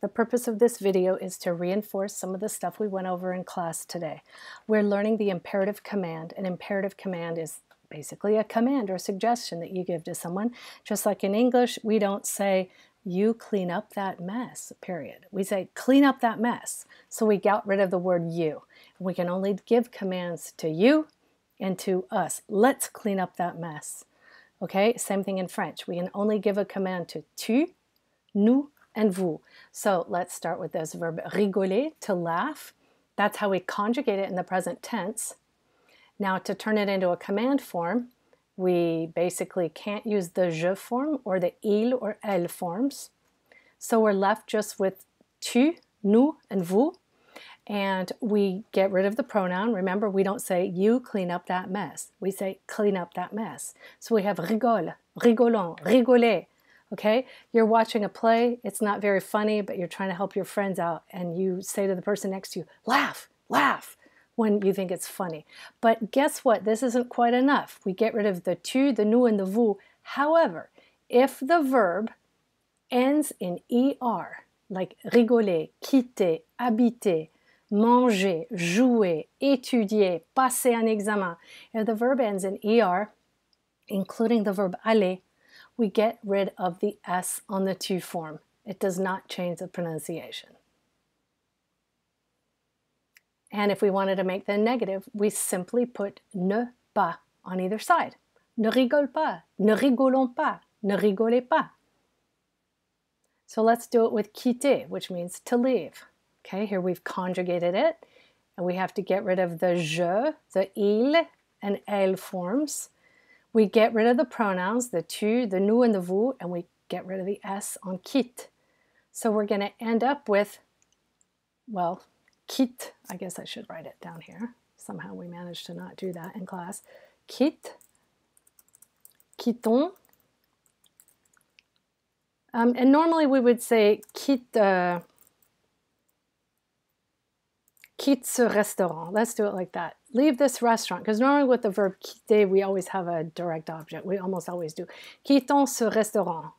The purpose of this video is to reinforce some of the stuff we went over in class today. We're learning the imperative command. An imperative command is basically a command or a suggestion that you give to someone. Just like in English, we don't say, you clean up that mess, period. We say, clean up that mess. So we got rid of the word you. We can only give commands to you and to us. Let's clean up that mess. Okay, same thing in French. We can only give a command to tu, nous, and vous. So let's start with this verb rigoler, to laugh. That's how we conjugate it in the present tense. Now to turn it into a command form, we basically can't use the je form or the il or elle forms. So we're left just with tu, nous, and vous. And we get rid of the pronoun. Remember, we don't say, you clean up that mess. We say, clean up that mess. So we have rigole, rigolons, rigoler. Okay, you're watching a play, it's not very funny, but you're trying to help your friends out, and you say to the person next to you, laugh, laugh, when you think it's funny. But guess what? This isn't quite enough. We get rid of the tu, the nous, and the vous. However, if the verb ends in er, like rigoler, quitter, habiter, manger, jouer, étudier, passer un examen, if the verb ends in er, including the verb aller, we get rid of the S on the tu form. It does not change the pronunciation. And if we wanted to make the negative, we simply put ne pas on either side. Ne rigole pas, ne rigolons pas, ne rigolez pas. So let's do it with quitter, which means to leave. Okay, here we've conjugated it, and we have to get rid of the je, the il, and elle forms. We get rid of the pronouns, the tu, the nous, and the vous, and we get rid of the S on quitte. So we're going to end up with, well, quitte. I guess I should write it down here. Somehow we managed to not do that in class. Quitte, quittons. And normally we would say quitte, quitte ce restaurant. Let's do it like that. Leave this restaurant, because normally with the verb quitter, we always have a direct object. We almost always do. Quittons ce restaurant.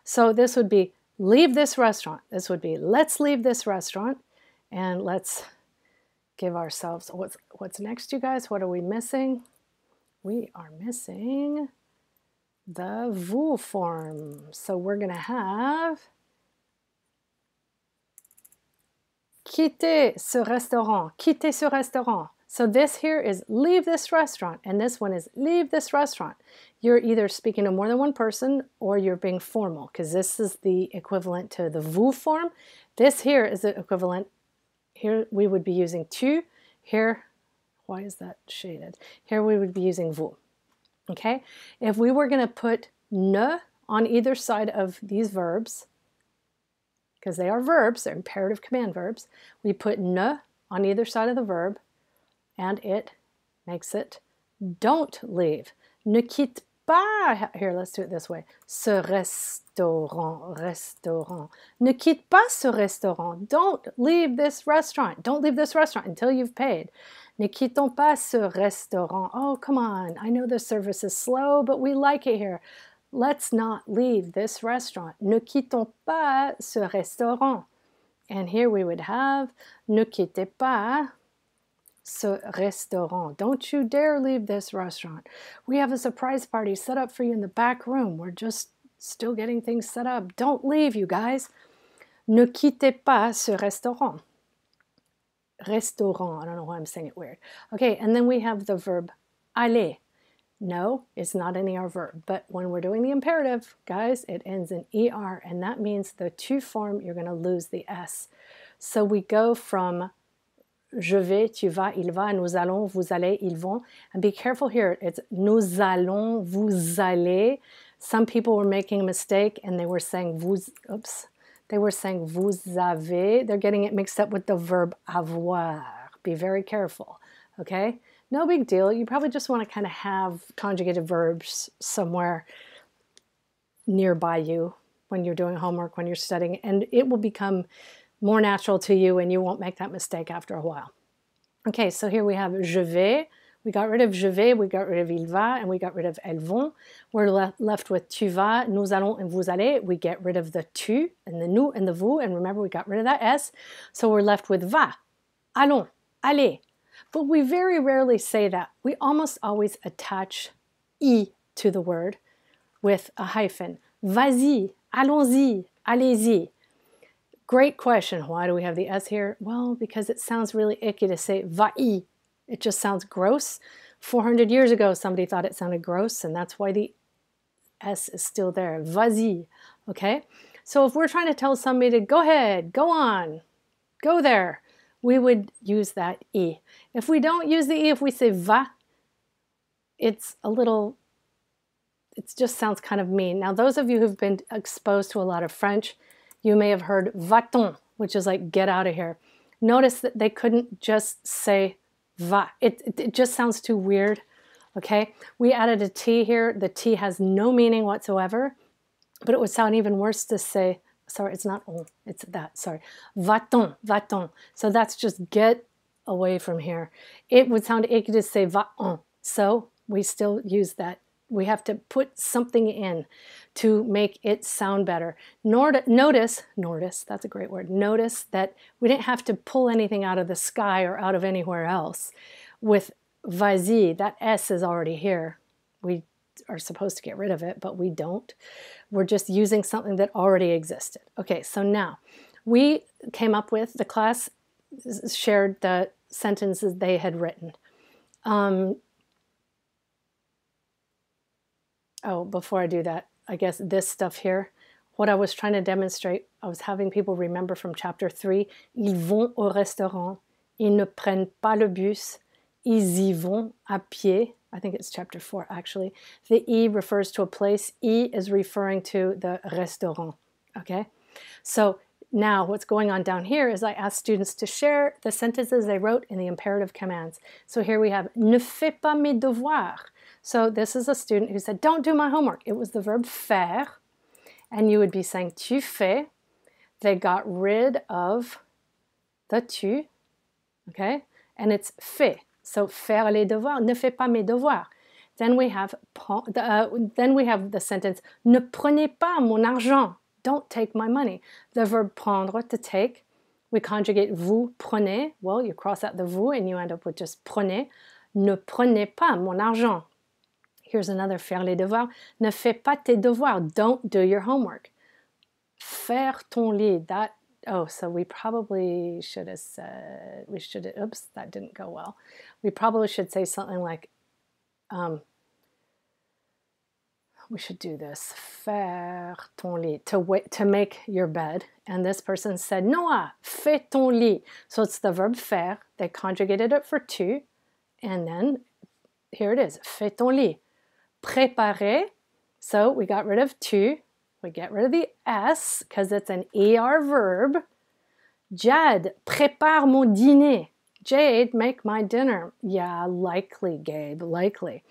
So this would be leave this restaurant. This would be let's leave this restaurant, and let's give ourselves, what's next, you guys? What are we missing? We are missing the vous form. So we're going to have quitter ce restaurant, quitter ce restaurant. So this here is leave this restaurant, and this one is leave this restaurant. You're either speaking to more than one person or you're being formal, because this is the equivalent to the vous form. This here is the equivalent. Here we would be using tu. Here, why is that shaded? Here we would be using vous. Okay? If we were going to put ne on either side of these verbs, because they are verbs, they're imperative command verbs, we put ne on either side of the verb, and it makes it don't leave. Ne quitte pas, here, let's do it this way, ce restaurant, restaurant. Ne quitte pas ce restaurant. Don't leave this restaurant. Don't leave this restaurant until you've paid. Ne quittons pas ce restaurant. Oh, come on. I know the service is slow, but we like it here. Let's not leave this restaurant. Ne quittons pas ce restaurant. And here we would have ne quittez pas ce restaurant. Don't you dare leave this restaurant. We have a surprise party set up for you in the back room. We're just still getting things set up. Don't leave, you guys. Ne quittez pas ce restaurant. Restaurant. I don't know why I'm saying it weird. Okay, and then we have the verb aller. No, it's not an ER verb, but when we're doing the imperative, guys, it ends in ER, and that means the tu form, you're going to lose the S. So we go from je vais, tu vas, il va, nous allons, vous allez, ils vont. And be careful here, it's nous allons, vous allez. Some people were making a mistake and they were saying vous, oops, they were saying vous avez. They're getting it mixed up with the verb avoir. Be very careful, okay? No big deal. You probably just want to kind of have conjugated verbs somewhere nearby you when you're doing homework, when you're studying, and it will become more natural to you and you won't make that mistake after a while. Okay, so here we have je vais, We got rid of je vais, we got rid of il va, and we got rid of elles vont. We're left with tu vas, nous allons, and vous allez. We get rid of the tu and the nous and the vous, and remember we got rid of that s. So we're left with va, allons, allez. But we very rarely say that. We almost always attach y to the word with a hyphen. Vas-y, allons-y, allez-y. Great question. Why do we have the s here? Well, because it sounds really icky to say va-y. It just sounds gross. 400 years ago, somebody thought it sounded gross, and that's why the S is still there. Vas-y, okay? So if we're trying to tell somebody to go ahead, go on, go there, we would use that E. If we don't use the E, if we say va, it's a little, it just sounds kind of mean. Now, those of you who've been exposed to a lot of French, you may have heard va-t'en, which is like get out of here. Notice that they couldn't just say va. It just sounds too weird, okay? We added a T here. The T has no meaning whatsoever, but it would sound even worse to say, sorry, it's not on, it's that, sorry. Va-t'en, va-t'en. So that's just get away from here. It would sound icky to say va-en. So we still use that. We have to put something in to make it sound better. Notice, that's a great word. Notice that we didn't have to pull anything out of the sky or out of anywhere else. With vas-y, that S is already here. We are supposed to get rid of it, but we don't. We're just using something that already existed. Okay, so now we came up with, the class shared the sentences they had written. Oh, before I do that, I guess this stuff here, what I was trying to demonstrate, I was having people remember from chapter 3, ils vont au restaurant, ils ne prennent pas le bus, ils y vont à pied. I think it's chapter 4 actually. The E refers to a place, E is referring to the restaurant, okay? So now what's going on down here is I asked students to share the sentences they wrote in the imperative commands. So here we have, ne fais pas mes devoirs. So this is a student who said, don't do my homework. It was the verb faire, and you would be saying tu fais. They got rid of the tu, okay? And it's fait. So faire les devoirs, ne fais pas mes devoirs. Then we have the sentence, ne prenez pas mon argent. Don't take my money. The verb prendre, to take. We conjugate vous prenez. Well, you cross out the vous and you end up with just prenez. Ne prenez pas mon argent. Here's another, faire les devoirs. Ne fais pas tes devoirs. Don't do your homework. Faire ton lit. That, oh, so we probably should have said, oops, that didn't go well. We probably should say something like, we should do this. Faire ton lit. To make your bed. And this person said, Noah, fais ton lit. So it's the verb faire. They conjugated it for tu. And then here it is. Fais ton lit. Préparer, so we got rid of tu, we get rid of the S because it's an ER verb. Jade, prépare mon dîner. Jade, make my dinner. Yeah, likely, Gabe, likely.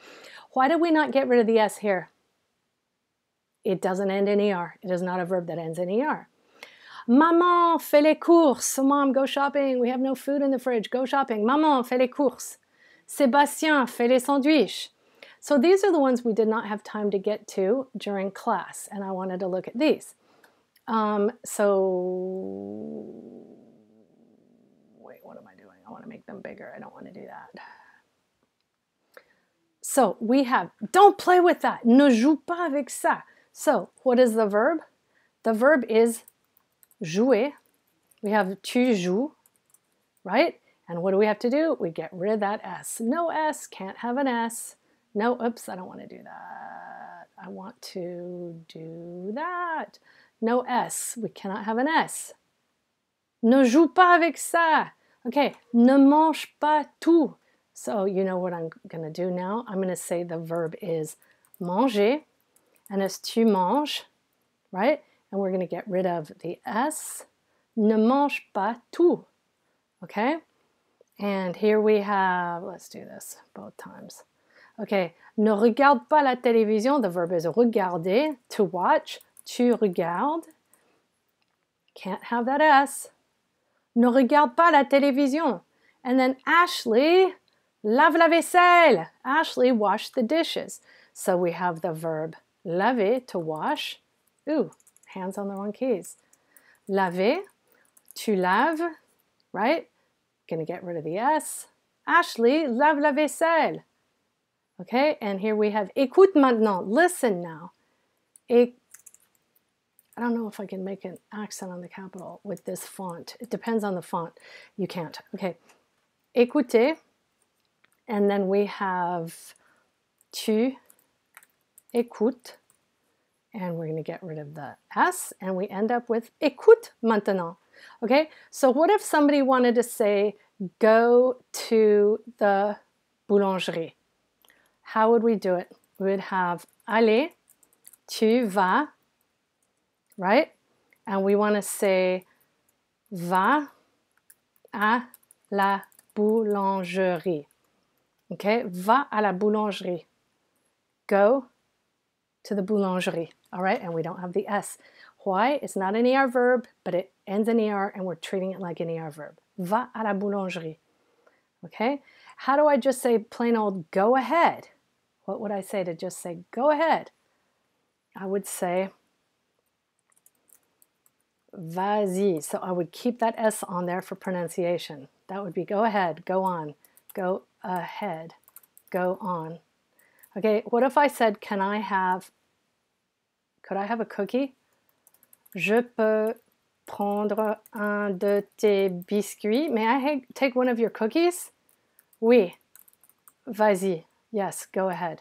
Why did we not get rid of the S here? It doesn't end in ER. It is not a verb that ends in ER. Maman, fais les courses. Mom, go shopping. We have no food in the fridge. Go shopping. Maman, fais les courses. Sébastien, fais les sandwiches. So these are the ones we did not have time to get to during class, and I wanted to look at these. So, wait, what am I doing? I want to make them bigger. I don't want to do that. So we have, don't play with that. Ne joue pas avec ça. So what is the verb? The verb is jouer. We have tu joues, right? And what do we have to do? We get rid of that S. No S, can't have an S. No, oops, I don't want to do that. I want to do that. No S. We cannot have an S. Ne joue pas avec ça. Okay, ne mange pas tout. So you know what I'm going to do now? I'm going to say the verb is manger, and it's tu manges, right? And we're going to get rid of the S. Ne mange pas tout. Okay? And here we have, let's do this both times. Okay, ne regarde pas la télévision. The verb is regarder, to watch. Tu regardes. Can't have that S. Ne regarde pas la télévision. And then Ashley, Lave la vaisselle. Ashley washed the dishes. So we have the verb laver, to wash. Ooh, hands on the wrong keys. Laver, tu laves, right? Gonna get rid of the S. Ashley, lave la vaisselle. Okay, and here we have écoute maintenant. Listen now. I don't know if I can make an accent on the capital with this font. It depends on the font. You can't. Okay. Écoutez. And then we have tu écoutes. And we're going to get rid of the S. And we end up with écoute maintenant. Okay. So what if somebody wanted to say, go to the boulangerie? How would we do it? We would have aller, tu vas, right? And we want to say va à la boulangerie. Okay, va à la boulangerie. Go to the boulangerie. All right, and we don't have the S. Why? It's not an ER verb, but it ends in ER and we're treating it like an ER verb. Va à la boulangerie. Okay, how do I just say plain old go ahead? What would I say to just say go ahead? I would say vas-y. So I would keep that S on there for pronunciation. That would be go ahead, go on, go ahead, go on. Okay, what if I said, could I have a cookie? Je peux prendre un de tes biscuits? May I take one of your cookies? Oui, vas-y. Yes, go ahead.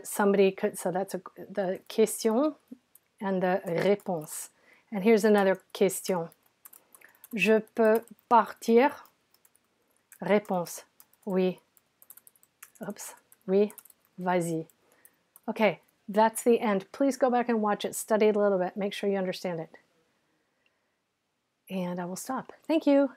Somebody could, so that's the question and the réponse. And here's another question. Je peux partir? Réponse. Oui. Oops. Oui. Vas-y. Okay, that's the end. Please go back and watch it. Study it a little bit. Make sure you understand it. And I will stop. Thank you.